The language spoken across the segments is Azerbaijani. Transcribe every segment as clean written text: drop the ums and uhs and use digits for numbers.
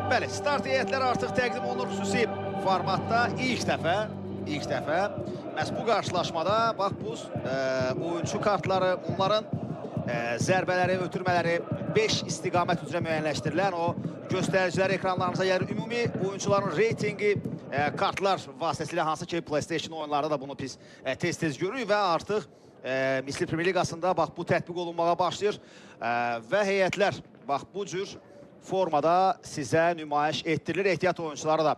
Bəli, start heyətləri artıq təqdim olunur xüsusi formatda ilk dəfə məhz bu qarşılaşmada bax bu oyuncu kartları, onların zərbələri, ötürmələri 5 istiqamət üzrə müəyyənləşdirilən o göstəricilər ekranlarınıza gəlir. Ümumi oyuncuların reytingi kartlar vasitəsilə hansı ki PlayStation oyunlarda da bunu biz tez-tez görürük və artıq Misli Premier Liqasında bax bu tətbiq olunmağa başlayır və heyətlər bax bu cür formada sizə nümayiş etdirilir. Ehtiyat oyuncuları da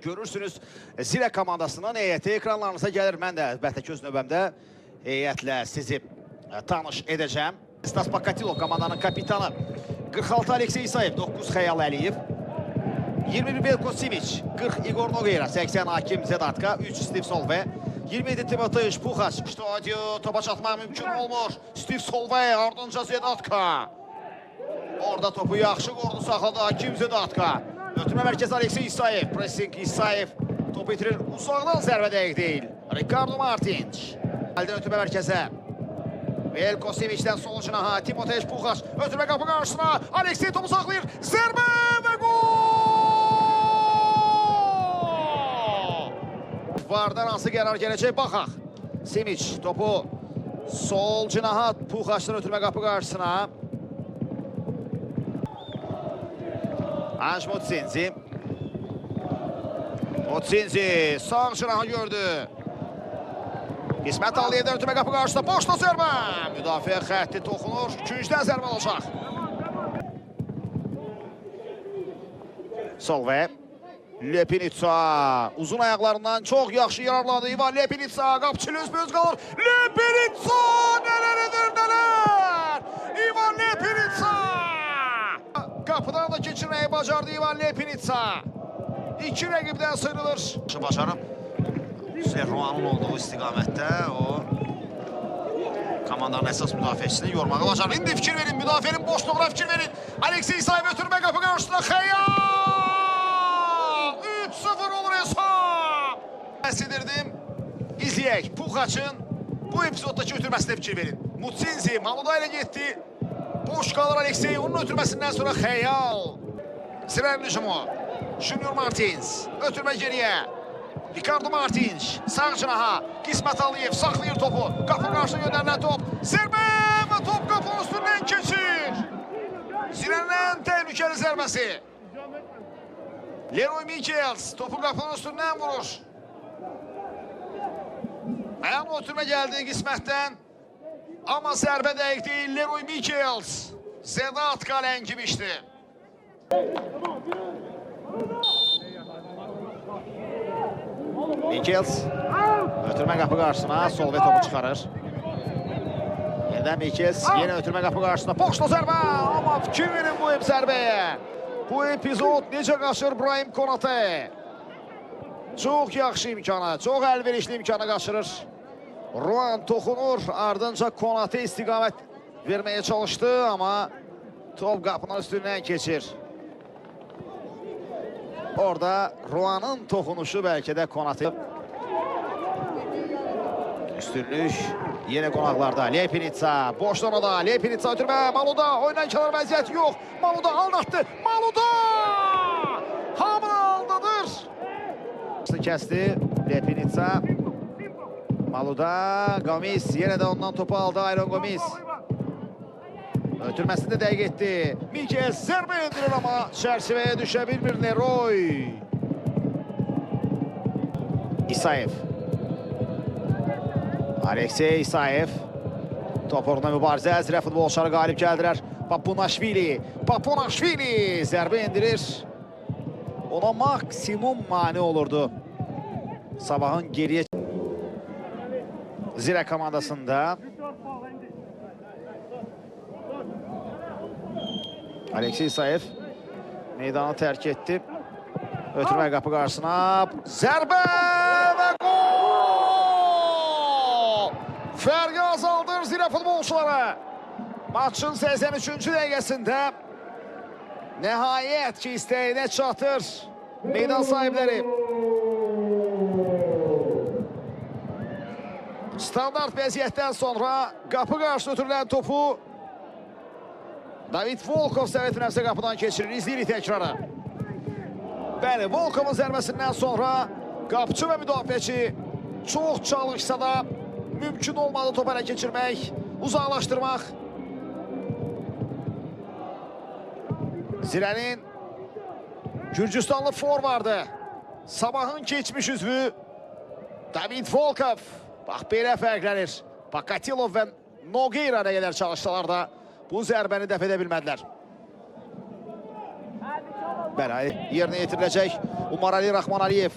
görürsünüz. Zirə komandasının heyəti ekranlarınıza gəlir. Mən də əlbəttə ki öz növbəmdə heyətlə sizi tanış edəcəm. Stas Pakatilo komandanın kapitanı 46 Aleksey İsayev, 9 Xəyal Əliyev, 21 Belko Simic, 40 Igor Nogueira, 80 Hakim Zedatka, 3 Steve Solve, 27 Timotej Puxaç, topa çatmaq mümkün olmur. Steve Solve, ardınca Zedatka. Orada topu yaxşı qordu, saxladı Hakim Zedatka. Ötürmə mərkəzi Aleksey İsayev, pressing İsayev. Topu itirir, uzaqdan zərbə dəqiq deyil. Ricardo Martins. Əldən ötürmə mərkəzə. Belko Simic'dən sol cinaha, Timotej Puxaç. Ötürmə qapı qarşısına, Aleksey topu saxlayır. Zərbə və gol! Vardan hansı qərar gələcək, baxaq. Simic topu sol cinaha, Puxaçdan ötürmə qapı qarşısına. Anj Motsinzi. Motsinzi sağ cinaha gördü. İsmət Aliyevdən ötürmə qapı qarşısında boşda zərbə. Müdafiə xətti toxunur. Küncdən zərbə alacaq. Solve. Lepinitsa. Uzun ayaqlarından çox yaxşı yararladı. İvan Lepinitsa. Qapçılı öz qalır. Lepinitsa. Nələr edir, nələr. İvan Lepinitsa. Qapıdan da keçirməyi bacardı İvan Lepinitsa. İki rəqibdən sıyrılır. Başarıb. Serruan'ın olduğu istiqamətdə o komandanın əsas müdafiəçisini yormağa bacarır. İndi fikir verin, müdafiənin boşluğuna fikir verin. Aleksey İsayev ötürmə qapı qarşısına Xəyal! 3-0 olur hesab! Bəhsədirdim, izləyək. Puxaçın bu epizoddakı ötürməsinə fikir verin. Mutsinzi Maluda ilə getdi. Boş qalır Aleksey, onun ötürməsindən sonra Xəyal. Sirənin hücumu. Junior Martins, ötürmə geriyə. Ricardo Martins, sağ cinaha, İsmət Aliyev saxlayır topu. Qapı qarşısına göndərilən top. Zərbə və top qapının üstündən keçir. Zirənin təhlükəli zərbəsi. Leroy Michels topu qapının üstündən vurur. Ayağına ötürmə gəldi İsmətdən. Amma zərbə dəqiq deyil. Leroy Michels Zedatka ləngimişdi. Michels ötürmə qapı qarşısına, sol və topu çıxarır. Yeniden Michels, yenə ötürmə qapı qarşısına, boşla zərbə, amma fikir verin bu zərbəyə. Bu epizod necə qaçır Brahim Konate. Çox yaxşı imkanı, çox əlverişli imkanı qaçırır. Ruan toxunur, ardınca Konate istiqamət verməyə çalışdı, amma top qapının üstündən keçir. Orada Ruan'ın toxunuşu bəlkə də Konate. Üstünlük yenə qonaqlarda. Lepinitsa, boşdan o da. Lepinitsa ötürmə, Maluda. Oyundan kənar vəziyyət yox. Maluda aldatdı. Maluda! Hamını aldadır. Kəsdi. Lepinitsa. Maluda. Gomis. Yenə də ondan topu aldı Iron Gomis. Ötürməsini də dəqiq etdi. Michels zərbə endirir amma çərçivəyə düşə bilmir Leroy. İsayev. Aleksey İsayev. Top uğruna mübarizə. Zirə futbolçuları qalib gəldilər. Papunaşvili zərbə endirir. Ona maksimum mane olurdu. Sabahın geriyə Zirə komandasında. Aleksey İsayev meydanı tərk etdi. Ötürmə qapı qarşısına. Zərbə və gol! Fərqi azaldır Zirə futbolçuları. Maçın 83-cü dəqiqəsində nəhayət ki istəyinə çatır meydan sahibləri. Standart vəziyyətdən sonra qapı qarşısına ötürülən topu David Volkov səhvət nəfsə qapıdan keçirir. İzləyirik təkrarı. Bəli, Volkovun zərbəsindən sonra qapıcı və müdafiəçi çox çalışsa da mümkün olmadı topu ələ keçirmək, uzaqlaşdırmaq. Zirənin Gürcüstanlı forvardı. Sabahın keçmiş üzvü David Volkov. Bax, belə fərqlənir. Pakatilov və Nogueira nə qədər çalışsalar da bu zərbəni dəf edə bilmədilər. Bəli, yerinə yetiriləcək Umar Ali Rahman Aliyev.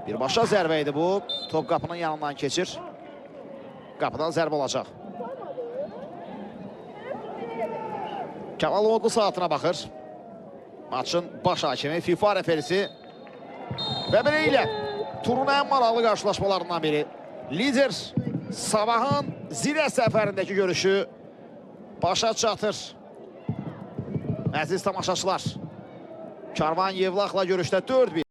Birbaşa zərbə idi bu. Top qapının yanından keçir. Qapıdan zərbə olacaq. Kamal Modlu saatına baxır. Maçın baş hakimi, FIFA referisi. Və beləliklə turun ən maraqlı qarşılaşmalarından biri. Lider Sabahın Zirə səfərindəki görüşü başa çatır. Əziz tamaşaçılar, Karvan Yevlaxla görüşdə 4-1.